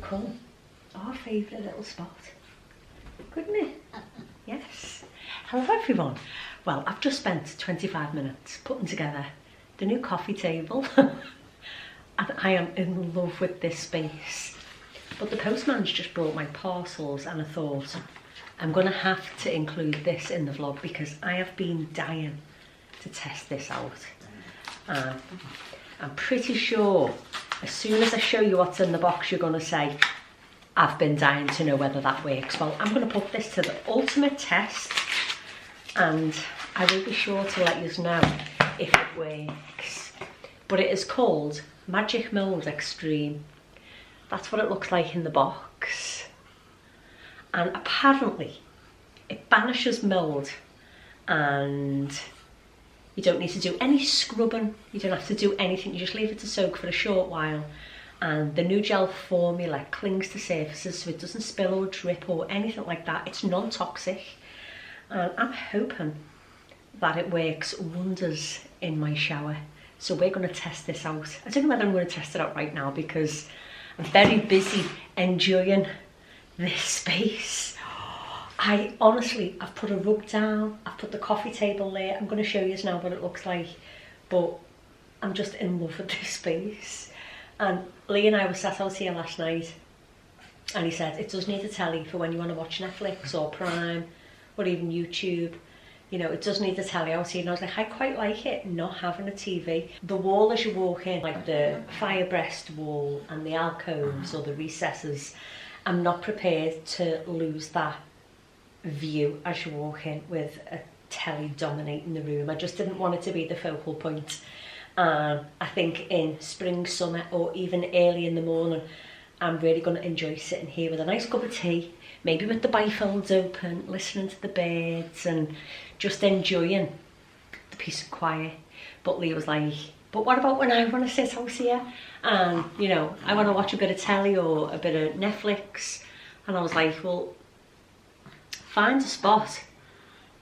become our favourite little spot, couldn't it? Yes. Hello everyone. Well, I've just spent 25 minutes putting together the new coffee table and I am in love with this space. But the postman's just brought my parcels and I thought I'm going to have to include this in the vlog because I have been dying to test this out. I'm pretty sure as soon as I show you what's in the box you're going to say, I've been dying to know whether that works. Well, I'm going to put this to the ultimate test and I will be sure to let you know if it works. But it is called Magic Mold Extreme. That's what it looks like in the box. And apparently it banishes mold and you don't need to do any scrubbing. You don't have to do anything. You just leave it to soak for a short while. And the new gel formula clings to surfaces so it doesn't spill or drip or anything like that. It's non-toxic. And I'm hoping that it works wonders in my shower. So we're going to test this out. I don't know whether I'm going to test it out right now because I'm very busy enjoying this space. I've put a rug down, I've put the coffee table there. I'm going to show you now what it looks like. But I'm just in love with this space. And Lee and I were sat out here last night and he said, it does need a telly for when you want to watch Netflix or Prime or even YouTube. You know, it does need a telly out here. And I was like, I quite like it not having a TV. The wall as you walk in, like the fire breast wall and the alcoves or the recesses, I'm not prepared to lose that view as you walk in with a telly dominating the room. I just didn't want it to be the focal point. I think in spring, summer or even early in the morning I'm really going to enjoy sitting here with a nice cup of tea, maybe with the bifolds open, listening to the birds and just enjoying the peace and quiet. But Lee was like, but what about when I want to sit out here and, you know, I want to watch a bit of telly or a bit of Netflix? And I was like, well, find a spot.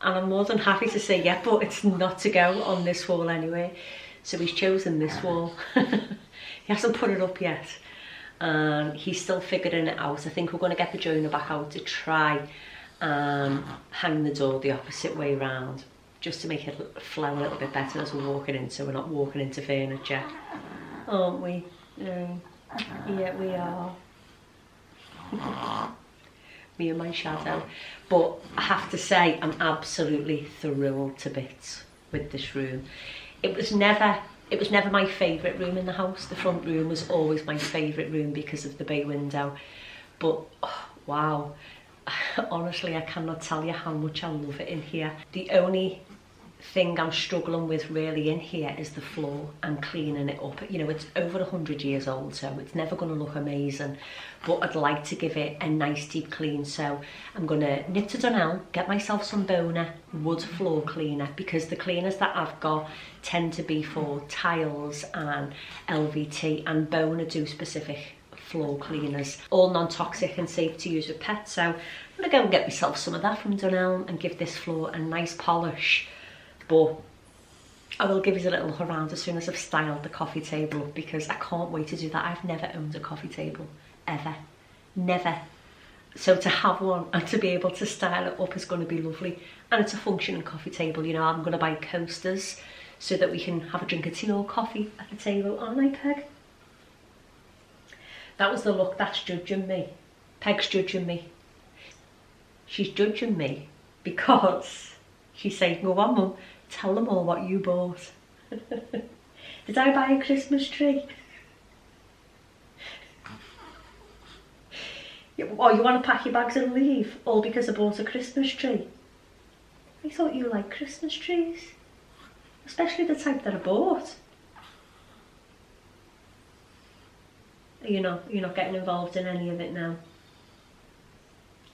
And I'm more than happy to say yeah, but it's not to go on this wall anyway. So he's chosen this wall. He hasn't put it up yet. And he's still figuring it out. I think we're going to get the joiner back out to try and hang the door the opposite way round, just to make it flow a little bit better as we're walking in, so we're not walking into furniture. Aren't we? Yeah, we are. Me and my shadow. But I have to say, I'm absolutely thrilled to bits with this room. It was never my favourite room in the house. The front room was always my favourite room because of the bay window. But oh, wow, honestly, I cannot tell you how much I love it in here. The only thing I'm struggling with really in here is the floor and cleaning it up. You know, it's over 100 years old, so it's never going to look amazing, but I'd like to give it a nice deep clean. So I'm going to nip to Dunelm, get myself some Bona wood floor cleaner, because the cleaners that I've got tend to be for tiles and LVT, and Bona do specific floor cleaners, all non-toxic and safe to use with pets. So I'm going to go and get myself some of that from Dunelm and give this floor a nice polish. But I will give you a little look around as soon as I've styled the coffee table, because I can't wait to do that. I've never owned a coffee table, ever, never. So to have one and to be able to style it up is going to be lovely. And it's a functioning coffee table. You know, I'm going to buy coasters so that we can have a drink of tea or coffee at the table, aren't I, Peg? That was the look that's judging me. Peg's judging me. She's judging me because she's saying, go on, Mum, tell them all what you bought. Did I buy a Christmas tree? Oh, you want to pack your bags and leave, all because I bought a Christmas tree? I thought you liked Christmas trees, especially the type that I bought. You're not getting involved in any of it now.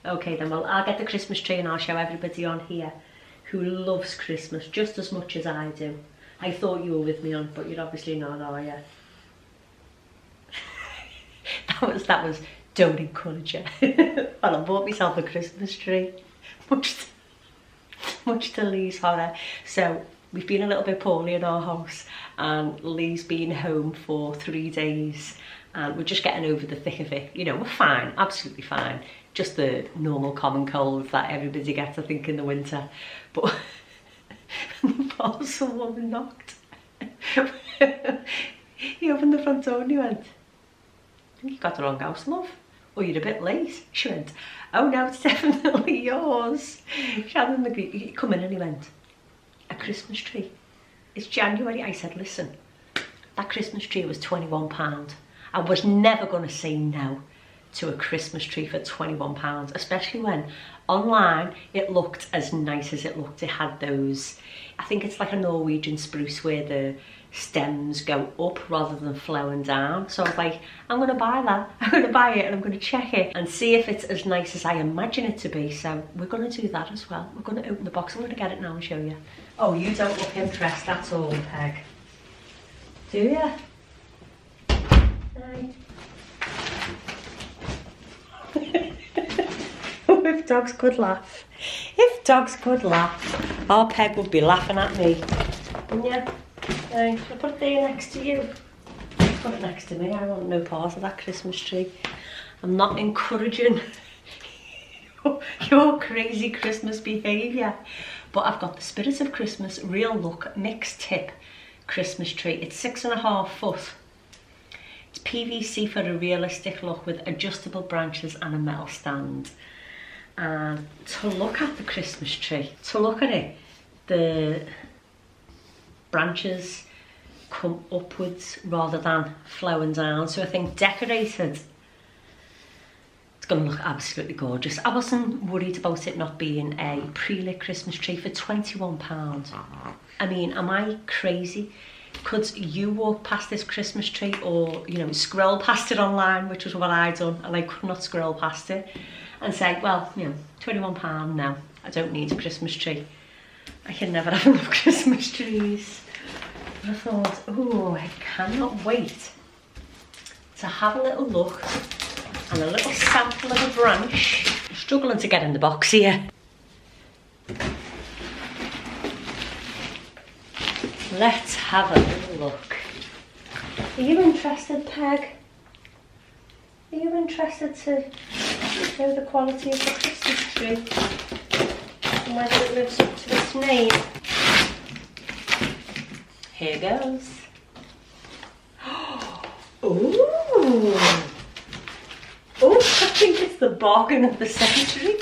Okay then, well, I'll get the Christmas tree and I'll show everybody on here who loves Christmas just as much as I do. I thought you were with me on, but you're obviously not, are you? that was don't encourage you. Well, I bought myself a Christmas tree, much to Lee's horror. So we've been a little bit poorly in our house and Lee's been home for 3 days and we're just getting over the thick of it. You know, we're fine, absolutely fine. Just the normal common colds that everybody gets, I think, in the winter. But the parcel woman knocked. He opened the front door and he went, I think you got the wrong house, love. Or you're a bit late. She went, oh no, it's definitely yours. Shannon agreed. He come in and he went, a Christmas tree. It's January. I said, listen, that Christmas tree was £21. I was never going to say no to a Christmas tree for £21, especially when online it looked as nice as it looked. It had those, I think it's like a Norwegian spruce where the stems go up rather than flowing down. So I was like, I'm going to buy that. I'm going to buy it and I'm going to check it and see if it's as nice as I imagine it to be. So we're going to do that as well. We're going to open the box. I'm going to get it now and show you. Oh, you don't look impressed at all, Peg. Do you? No. If dogs could laugh. If dogs could laugh, our Peg would be laughing at me. Wouldn't you? I'll put it there next to you. Put it next to me. I want no part of that Christmas tree. I'm not encouraging your crazy Christmas behaviour. But I've got the Spirit of Christmas Real Look Mixed Tip Christmas tree. It's 6.5 foot. It's PVC for a realistic look with adjustable branches and a metal stand. And to look at the Christmas tree, to look at it, the branches come upwards rather than flowing down. So I think decorated, it's going to look absolutely gorgeous. I wasn't worried about it not being a pre-lit Christmas tree for £21. I mean, am I crazy? Could you walk past this Christmas tree or, you know, scroll past it online, which was what I'd done, and I could not scroll past it, and say, well, you know, £21, no, I don't need a Christmas tree. I can never have enough Christmas trees. And I thought, oh, I cannot wait to have a little look and a little sample of a branch. I'm struggling to get in the box here. Let's have a little look. Are you interested, Peg? Are you interested to know the quality of the Christmas tree and whether it lives up to its name? Here goes. Ooh! Oh, I think it's the bargain of the century.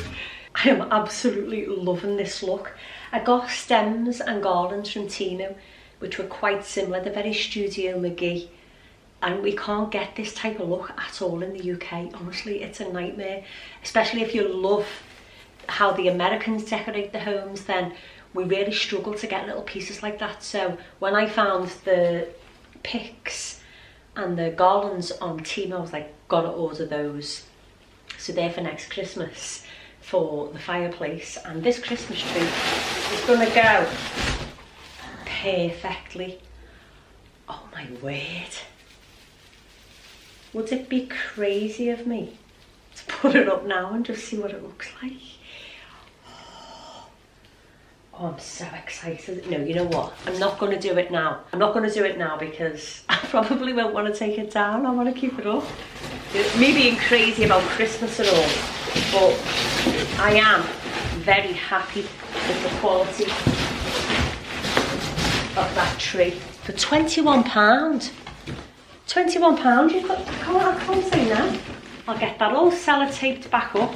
I am absolutely loving this look. I got stems and garlands from Tino, which were quite similar. They're very Studio McGee, and we can't get this type of look at all in the UK. Honestly, it's a nightmare, especially if you love how the Americans decorate their homes. Then we really struggle to get little pieces like that. So when I found the picks and the garlands on Timo, I was like, gotta order those. So they're for next Christmas for the fireplace, and this Christmas tree is gonna go perfectly. Oh my word. Would it be crazy of me to put it up now and just see what it looks like? Oh, I'm so excited. No, you know what? I'm not going to do it now. I'm not going to do it now because I probably won't want to take it down. I want to keep it up. Me being crazy about Christmas and all, but I am very happy with the quality of that tree. For £21. £21, you got, I can't say no. I'll get that all sellotaped back up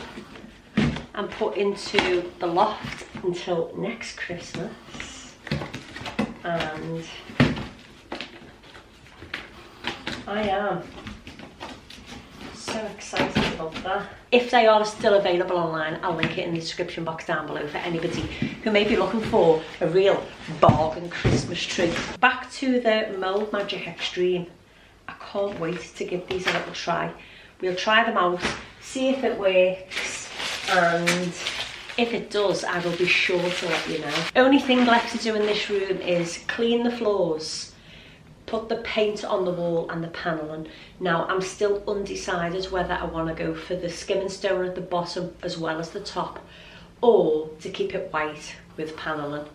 and put into the loft until next Christmas. And I am so excited about that. If they are still available online, I'll link it in the description box down below for anybody who may be looking for a real bargain Christmas tree. Back to the Mold Magic Extreme. I can't wait to give these a little try. We'll try them out, see if it works, and if it does, I will be sure to let you know. Only thing left to do in this room is clean the floors, put the paint on the wall and the panelling. Now, I'm still undecided whether I want to go for the skim and stone at the bottom as well as the top, or to keep it white with panelling.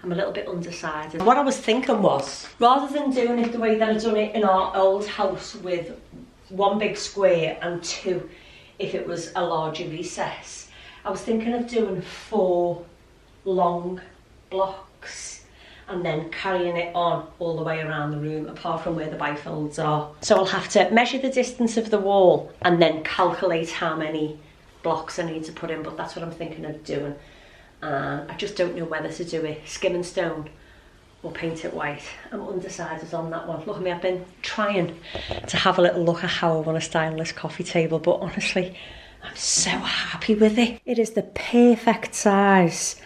I'm a little bit undecided. What I was thinking was, rather than doing it the way that I've done it in our old house with one big square and two if it was a larger recess. I was thinking of doing 4 long blocks and then carrying it on all the way around the room, apart from where the bifolds are. So I'll have to measure the distance of the wall and then calculate how many blocks I need to put in, but that's what I'm thinking of doing. I just don't know whether to do it skim and stone or paint it white. I'm undecided on that one. Look at me, I've been trying to have a little look at how I want to style this coffee table, but honestly, I'm so happy with it. It is the perfect size.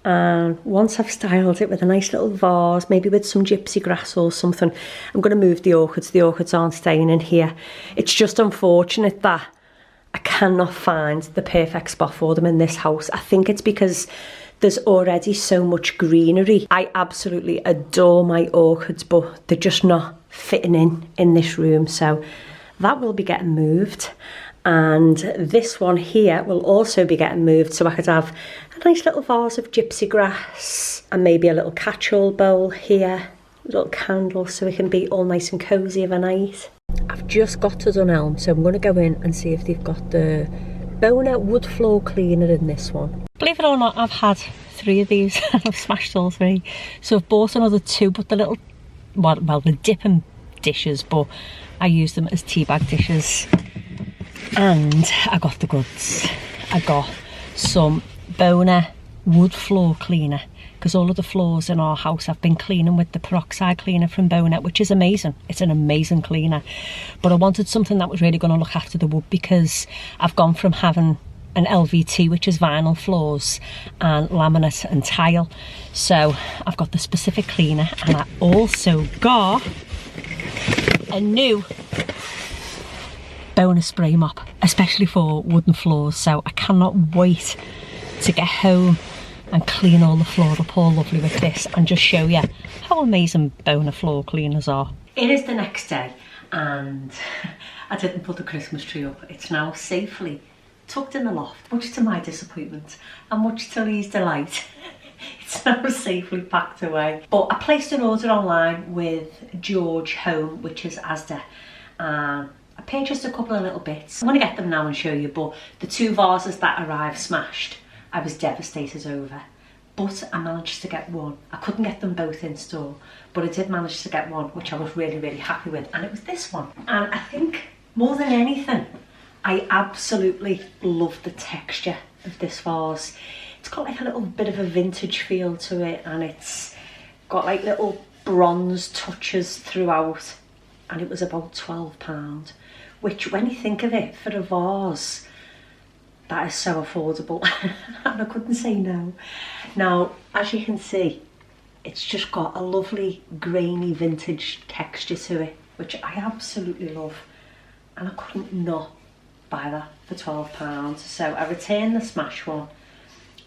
And once I've styled it with a nice little vase, maybe with some gypsy grass or something, I'm going to move the orchids. The orchids aren't staying in here. It's just unfortunate that I cannot find the perfect spot for them in this house. I think it's because there's already so much greenery. I absolutely adore my orchids, but they're just not fitting in this room. So that will be getting moved. And this one here will also be getting moved, so I could have a nice little vase of gypsy grass and maybe a little catch-all bowl here, a little candle so it can be all nice and cosy of a night. I've just got to Dunelm, so I'm going to go in and see if they've got the Bona wood floor cleaner in this one. Believe it or not, I've had 3 of these and I've smashed all 3. So I've bought another 2, but the little, well, the dipping dishes, but I use them as tea bag dishes. And I got the goods. I got some Bona wood floor cleaner, because all of the floors in our house I've been cleaning with the peroxide cleaner from Bona, which is amazing. It's an amazing cleaner, but I wanted something that was really going to look after the wood, because I've gone from having an LVT, which is vinyl floors, and laminate and tile. So I've got the specific cleaner, and I also got a new Bona spray mop, especially for wooden floors. So I cannot wait to get home and clean all the floor up all lovely with this and just show you how amazing Bona floor cleaners are. It is the next day and I didn't put the Christmas tree up. It's now safely tucked in the loft, much to my disappointment and much to Lee's delight. It's now safely packed away. But I placed an order online with George Home, which is Asda. I purchased a couple of little bits. I'm going to get them now and show you, but the 2 vases that arrived smashed, I was devastated over. But I managed to get one. I couldn't get them both in store, but I did manage to get one, which I was really, really happy with. And it was this one. And I think more than anything, I absolutely love the texture of this vase. It's got like a little bit of a vintage feel to it, and it's got like little bronze touches throughout. And it was about £12, which when you think of it, for a vase, that is so affordable. And I couldn't say no. Now, as you can see, it's just got a lovely grainy vintage texture to it, which I absolutely love. And I couldn't not buy that for £12. So I returned the smash one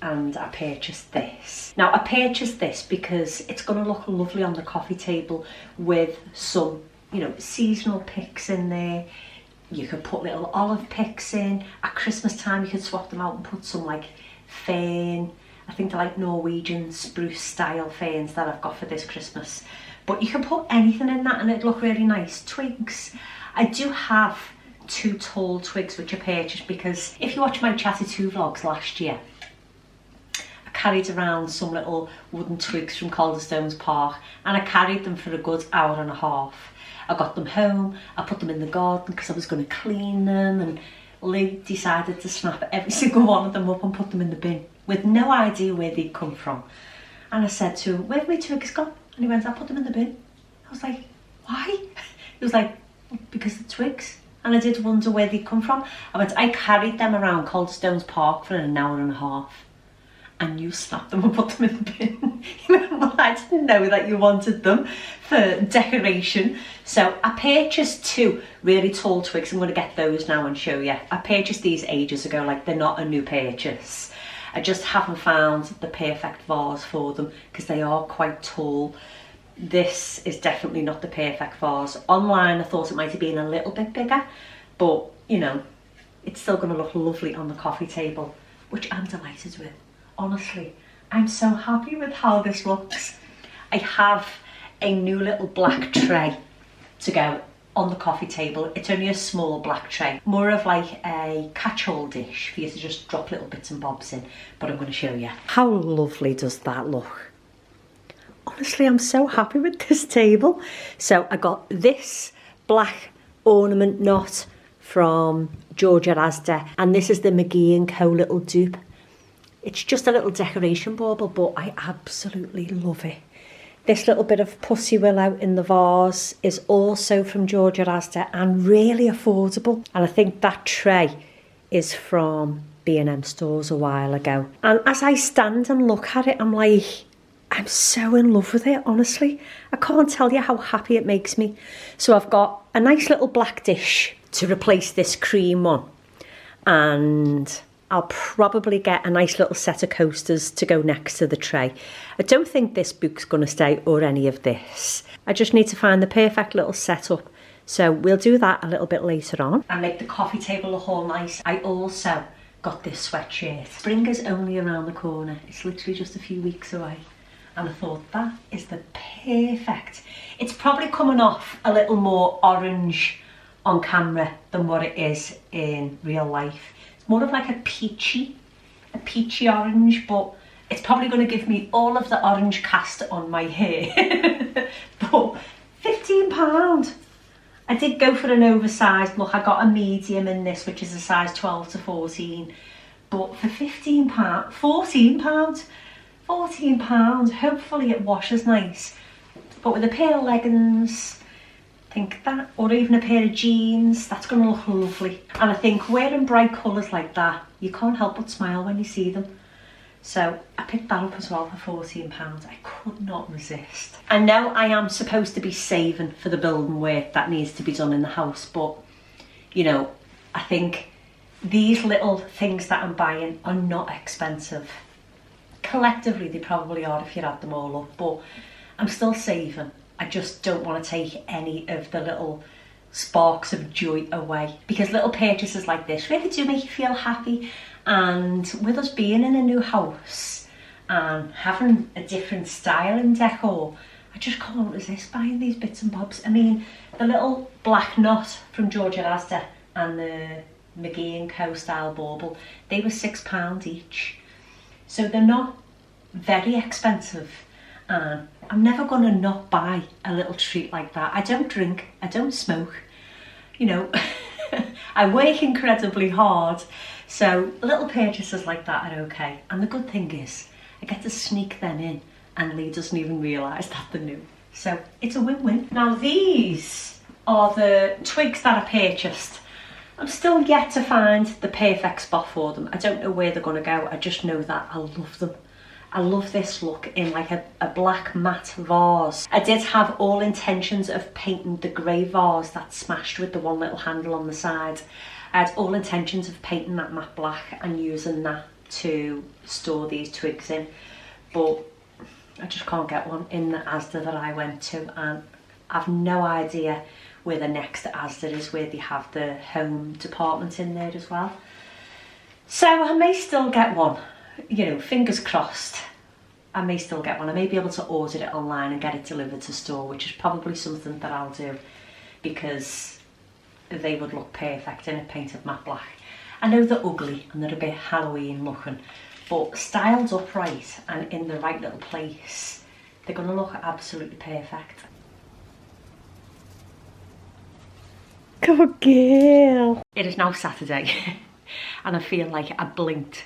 and I purchased this. Now I purchased this because it's going to look lovely on the coffee table with some, you know, seasonal picks in there. You could put little olive picks in. At Christmas time you could swap them out and put some like fern. I think they're like Norwegian spruce style ferns that I've got for this Christmas. But you can put anything in that and it'd look really nice. Twigs. I do have 2 tall twigs which I purchased because if you watch my Chatty 2 vlogs last year, I carried around some little wooden twigs from Calderstones Park and I carried them for a good hour and a half. I got them home, I put them in the garden because I was going to clean them, and Lee decided to snap every single one of them up and put them in the bin with no idea where they'd come from. And I said to him, "Where have my twigs gone?" And he went, "I put them in the bin." I was like, "Why?" He was like, "Because the twigs." And I did wonder where they'd come from. I went, "I carried them around Calderstones Park for an hour and a half. And you snapped them and put them in the bin." He went, "Well, I didn't know that you wanted them for decoration." So I purchased 2 really tall twigs. I'm going to get those now and show you. I purchased these ages ago, like they're not a new purchase. I just haven't found the perfect vase for them because they are quite tall. This is definitely not the perfect vase. Online I thought it might have been a little bit bigger, but you know, it's still going to look lovely on the coffee table, which I'm delighted with. Honestly, I'm so happy with how this looks. I have a new little black tray to go on the coffee table. It's only a small black tray, more of like a catch-all dish for you to just drop little bits and bobs in, but I'm going to show you. How lovely does that look? Honestly, I'm so happy with this table. So I got this black ornament knot from Georgia Asda, and this is the McGee & Co little dupe. It's just a little decoration bauble, but I absolutely love it. This little bit of pussy willow in the vase is also from Georgia Asda and really affordable. And I think that tray is from B&M stores a while ago. And as I stand and look at it, I'm like, I'm so in love with it, honestly. I can't tell you how happy it makes me. So I've got a nice little black dish to replace this cream one. And I'll probably get a nice little set of coasters to go next to the tray. I don't think this book's going to stay or any of this. I just need to find the perfect little setup. So we'll do that a little bit later on. And make the coffee table look all nice. I also got this sweatshirt. Spring is only around the corner. It's literally just a few weeks away. And I thought that is the perfect. It's probably coming off a little more orange on camera than what it is in real life. More of like a peachy orange, but it's probably going to give me all of the orange cast on my hair. But £15. I did go for an oversized look. I got a medium in this, which is a size 12 to 14. But for £15, £14, hopefully it washes nice. But with a pair of leggings, think that, or even a pair of jeans, that's going to look lovely. And I think wearing bright colours like that, you can't help but smile when you see them. So I picked that up as well for £14. I could not resist. I know I am supposed to be saving for the building work that needs to be done in the house, but you know, I think these little things that I'm buying are not expensive. Collectively they probably are if you add them all up, but I'm still saving. I just don't want to take any of the little sparks of joy away, because little purchases like this really do make you feel happy. And with us being in a new house and having a different style in decor, I just can't resist buying these bits and bobs. I mean, the little black knot from Georgia Asda and the McGee & Co style bauble, they were £6 each. So they're not very expensive. And I'm never going to not buy a little treat like that. I don't drink, I don't smoke, you know, I work incredibly hard. So little purchases like that are okay. And the good thing is, I get to sneak them in and Lee doesn't even realise that they're new. So it's a win-win. Now these are the twigs that I purchased. I'm still yet to find the perfect spot for them. I don't know where they're going to go. I just know that I love them. I love this look in like a black matte vase. I did have all intentions of painting the grey vase that's smashed with the one little handle on the side. I had all intentions of painting that matte black and using that to store these twigs in, but I just can't get one in the Asda that I went to, and I've no idea where the next Asda is where they have the home department in there as well. So I may still get one. You know, fingers crossed, I may still get one. I may be able to order it online and get it delivered to store, which is probably something that I'll do, because they would look perfect in a painted matte black. I know they're ugly and they're a bit Halloween looking, but styled upright and in the right little place, they're going to look absolutely perfect. Good girl. It is now Saturday and I feel like I blinked.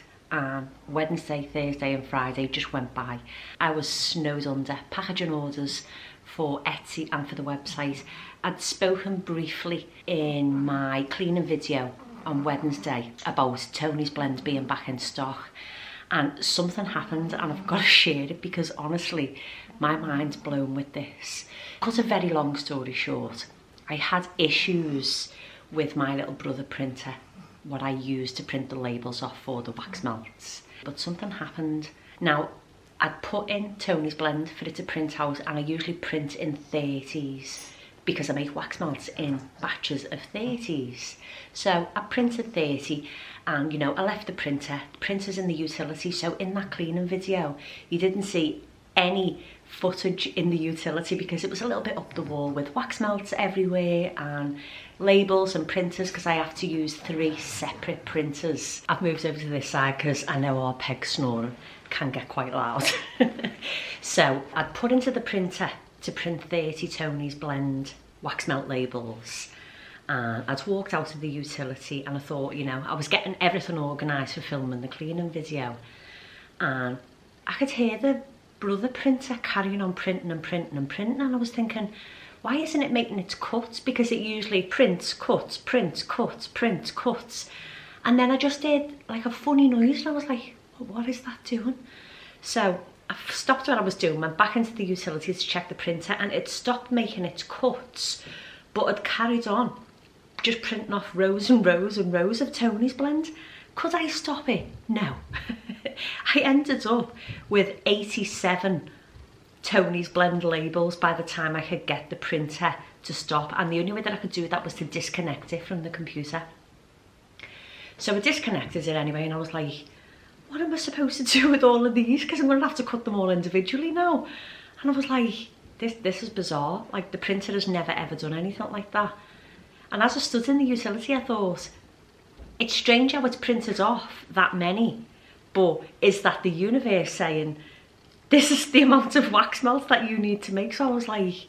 Wednesday, Thursday and Friday just went by. I was snowed under, packaging orders for Etsy and for the website. I'd spoken briefly in my cleaning video on Wednesday about Toni's blends being back in stock, and something happened and I've got to share it because honestly my mind's blown with this. Cut a very long story short, I had issues with my little brother printer, what I use to print the labels off for the wax melts. But something happened. Now, I'd put in Toni's blend for it to print out, and I usually print in 30s because I make wax melts in batches of 30s. So I printed 30 and, you know, I left the printer's in the utility. So in that cleaning video, you didn't see any footage in the utility because it was a little bit up the wall with wax melts everywhere and labels and printers because I have to use 3 separate printers. I've moved over to this side because I know our peg snoring can get quite loud. So I'd put into the printer to print 30 Toni's Blend wax melt labels, and I'd walked out of the utility and I thought, you know, I was getting everything organised for filming the cleaning video, and I could hear the brother printer carrying on printing and printing and printing, and I was thinking, why isn't it making its cuts? Because it usually prints, cuts, prints, cuts, prints, cuts. And then I just did like a funny noise and I was like, what is that doing? So I stopped what I was doing, went back into the utility to check the printer, and it stopped making its cuts, but it carried on just printing off rows and rows and rows of Toni's Blend. Could I stop it? No. I ended up with 87 Toni's Blend labels by the time I could get the printer to stop, and the only way that I could do that was to disconnect it from the computer. So I disconnected it anyway, and I was like, what am I supposed to do with all of these? Because I'm going to have to cut them all individually now. And I was like, this is bizarre. Like, the printer has never ever done anything like that. And as I stood in the utility, I thought, it's strange how it's printed off that many, but is that the universe saying, this is the amount of wax melts that you need to make? So I was like,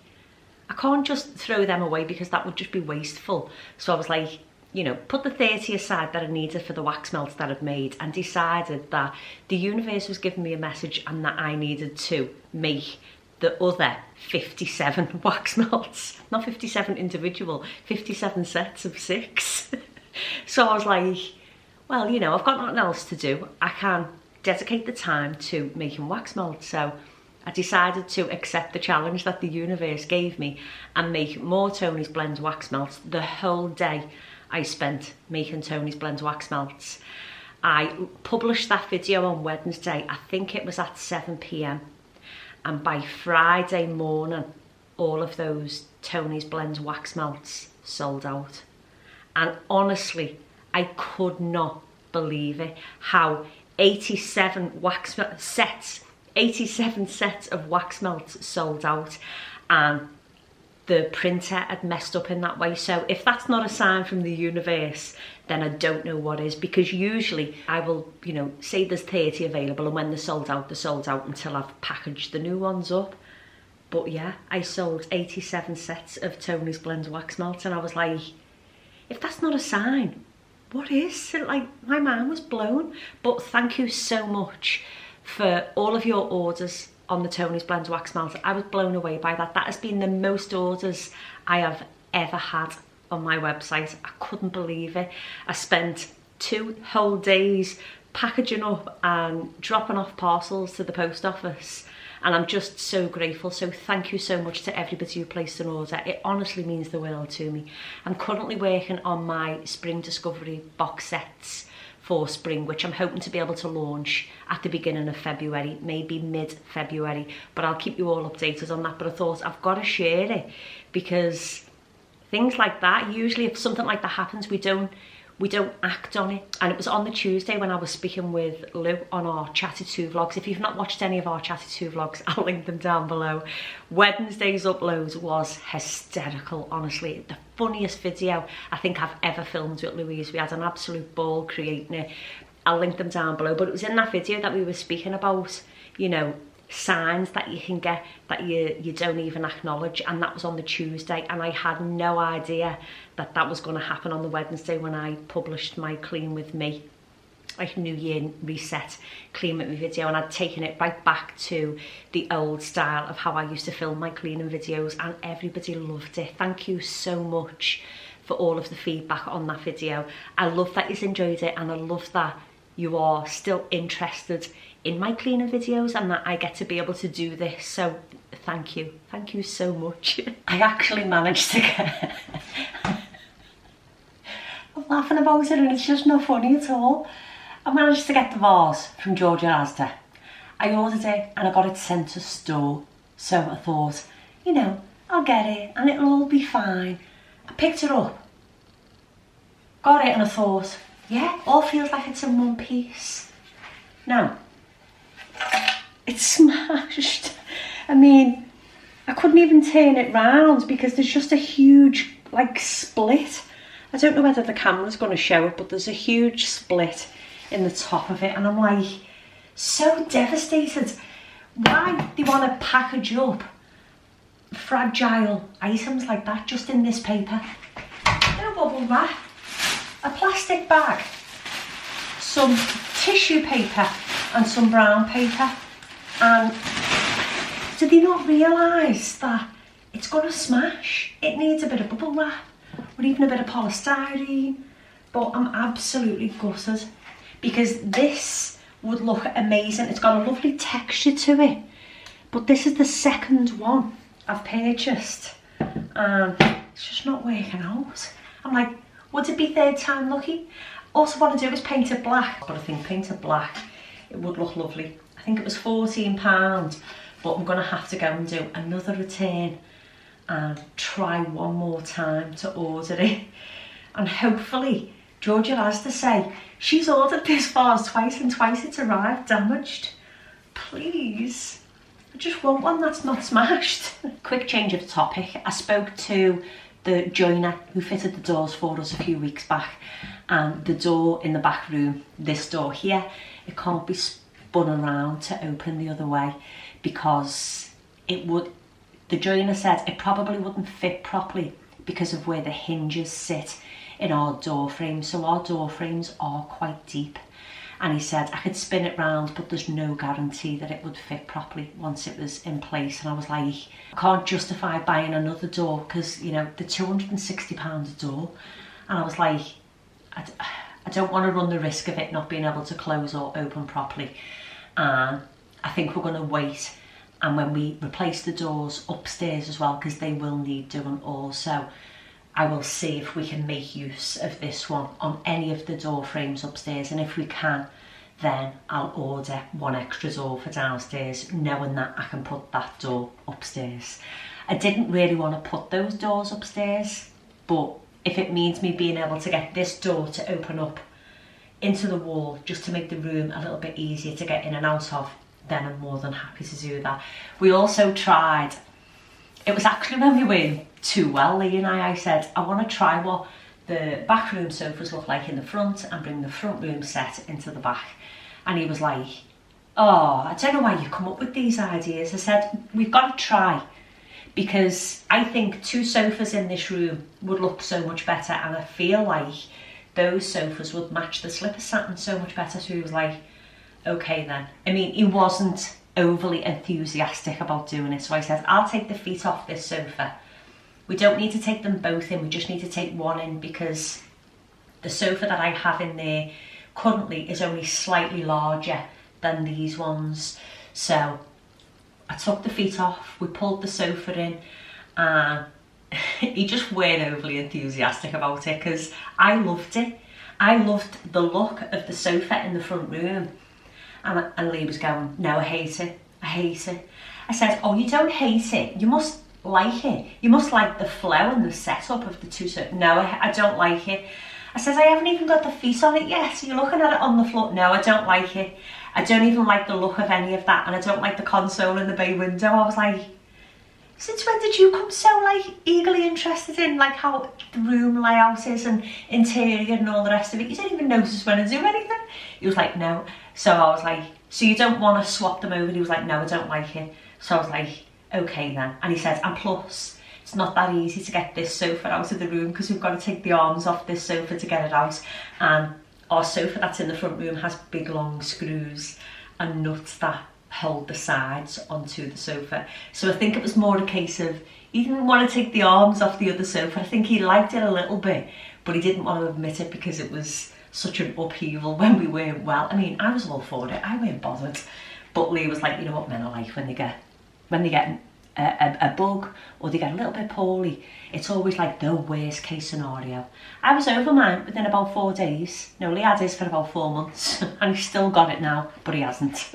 I can't just throw them away because that would just be wasteful. So I was like, you know, put the 30 aside that I needed for the wax melts that I've made, and decided that the universe was giving me a message and that I needed to make the other 57 wax melts. Not 57 individual, 57 sets of 6. So I was like, well, you know, I've got nothing else to do. I can dedicate the time to making wax melts. So I decided to accept the challenge that the universe gave me and make more Toni's Blend wax melts. The whole day I spent making Toni's Blend wax melts. I published that video on Wednesday, I think it was at 7 p.m. and by Friday morning all of those Toni's Blend wax melts sold out. And honestly, I could not believe it, how 87 sets of wax melts sold out, and the printer had messed up in that way. So if that's not a sign from the universe, then I don't know what is, because usually I will, you know, say there's 30 available, and when they're sold out until I've packaged the new ones up. But yeah, I sold 87 sets of Toni's Blend wax melts, and I was like, if that's not a sign, what is? Like, my mind was blown. But thank you so much for all of your orders on the Toni's Blend wax melt. I was blown away by that. That has been the most orders I have ever had on my website. I couldn't believe it. I spent 2 whole days packaging up and dropping off parcels to the post office, and I'm just so grateful. So thank you so much to everybody who placed an order. It honestly means the world to me. I'm currently working on my Spring Discovery box sets for spring, which I'm hoping to be able to launch at the beginning of February, maybe mid-February, but I'll keep you all updated on that. But I thought I've got to share it, because things like that, usually if something like that happens, we don't act on it. And it was on the Tuesday when I was speaking with Lou on our Chatty 2 vlogs. If you've not watched any of our Chatty 2 vlogs, I'll link them down below. Wednesday's upload was hysterical, honestly. The funniest video I think I've ever filmed with Louise. We had an absolute ball creating it. I'll link them down below. But it was in that video that we were speaking about, you know, signs that you can get that you don't even acknowledge, and that was on the Tuesday, and I had no idea that that was going to happen on the Wednesday when I published my Clean With Me, like New Year Reset Clean With Me video, and I'd taken it right back to the old style of how I used to film my cleaning videos, and everybody loved it. Thank you so much for all of the feedback on that video. I love that you've enjoyed it, and I love that you are still interested in my cleaning videos and that I get to be able to do this. So thank you so much. I actually managed to get I'm laughing about it and it's just not funny at all. I managed to get the vase from Georgia Asda. I ordered it and I got it sent to store, so I thought, you know, I'll get it and it'll all be fine. I picked it up, got it, and I thought, yeah, all feels like it's in one piece. No, it's smashed. I mean, I couldn't even turn it round because there's just a huge, like, split. I don't know whether the camera's going to show it, but there's a huge split in the top of it. And I'm like, so devastated. Why do they want to package up fragile items like that just in this paper? No bubble wrap, a plastic bag, some tissue paper and some brown paper. And do they not realise that it's going to smash? It needs a bit of bubble wrap or even a bit of polystyrene. But I'm absolutely gutted because this would look amazing. It's got a lovely texture to it. But this is the second one I've purchased and it's just not working out. I'm like, would it be third time lucky? Also what I do is paint it black, but I think painted black, it would look lovely. I think it was £14, but I'm gonna have to go and do another return and try one more time to order it. And hopefully, Georgia has to say, she's ordered this vase twice and twice it's arrived damaged. Please, I just want one that's not smashed. Quick change of topic. I spoke to the joiner who fitted the doors for us a few weeks back, and the door in the back room, this door here, it can't be spun around to open the other way because it would, the joiner said it probably wouldn't fit properly because of where the hinges sit in our door frames. So our door frames are quite deep, and he said I could spin it round but there's no guarantee that it would fit properly once it was in place. And I was like, I can't justify buying another door because, you know, they're £260 a door, and I was like, I don't want to run the risk of it not being able to close or open properly. And I think we're going to wait, and when we replace the doors upstairs as well, because they will need doing also, I will see if we can make use of this one on any of the door frames upstairs, and if we can, then I'll order one extra door for downstairs, knowing that I can put that door upstairs. I didn't really want to put those doors upstairs, but if it means me being able to get this door to open up into the wall just to make the room a little bit easier to get in and out of, then I'm more than happy to do that. We also tried, it was actually when we were in Too Well, Lee and I said, I want to try what the back room sofas look like in the front and bring the front room set into the back. And he was like, oh, I don't know why you come up with these ideas. I said, we've got to try, because I think two sofas in this room would look so much better, and I feel like those sofas would match the slipper satin so much better. So he was like, okay then. I mean, he wasn't overly enthusiastic about doing it, so I said, I'll take the feet off this sofa. We don't need to take them both in, we just need to take one in, because the sofa that I have in there currently is only slightly larger than these ones. So I took the feet off, we pulled the sofa in, and he just weren't overly enthusiastic about it, because I loved it. I loved the look of the sofa in the front room. And Lee was going, no, I hate it, I hate it. I said, oh, you don't hate it, you must like it. You must like the flow and the setup of the two sofas. No, I don't like it. I said, I haven't even got the feet on it yet. So you're looking at it on the floor. No, I don't like it. I don't even like the look of any of that, and I don't like the console in the bay window. I was like, since when did you come so like eagerly interested in like how the room layout is and interior and all the rest of it? You don't even notice when I do anything. He was like, no. So I was like, so you don't want to swap them over? He was like, no, I don't like it. So I was like, okay then. And he said, and plus, it's not that easy to get this sofa out of the room because we've got to take the arms off this sofa to get it out. And our sofa that's in the front room has big long screws and nuts that hold the sides onto the sofa. So I think it was more a case of he didn't want to take the arms off the other sofa. I think he liked it a little bit, but he didn't want to admit it because it was such an upheaval when we weren't well. I mean, I was all for it, I weren't bothered. But Lee was like, you know what men are like when they get a bug or they get a little bit poorly, it's always like the worst case scenario. I was over mine within about 4 days. No, Lee had his for about 4 months and he's still got it now, but he hasn't.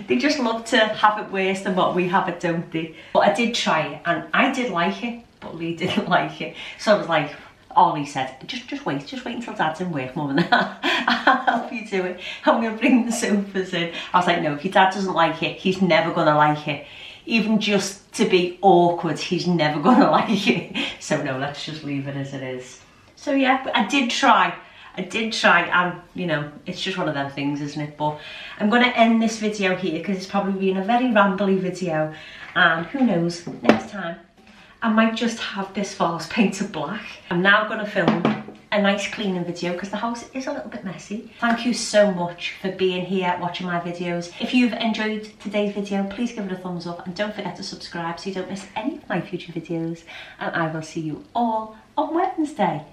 They just love to have it worse than what we have it, don't they? But I did try it and I did like it, but Lee didn't like it. So I was like, Ollie said, just wait until Dad's in work, Mum, and I'll help you do it. I'm going to bring the sofas in. I was like, no, if your dad doesn't like it, he's never going to like it. Even just to be awkward, he's never going to like it. So no, let's just leave it as it is. So yeah, but I did try, and you know, it's just one of them things, isn't it? But I'm going to end this video here because it's probably been a very rambly video, and who knows, next time I might just have this vase painted black. I'm now going to film a nice cleaning video because the house is a little bit messy. Thank you so much for being here, watching my videos. If you've enjoyed today's video, please give it a thumbs up and don't forget to subscribe so you don't miss any of my future videos. And I will see you all on Wednesday.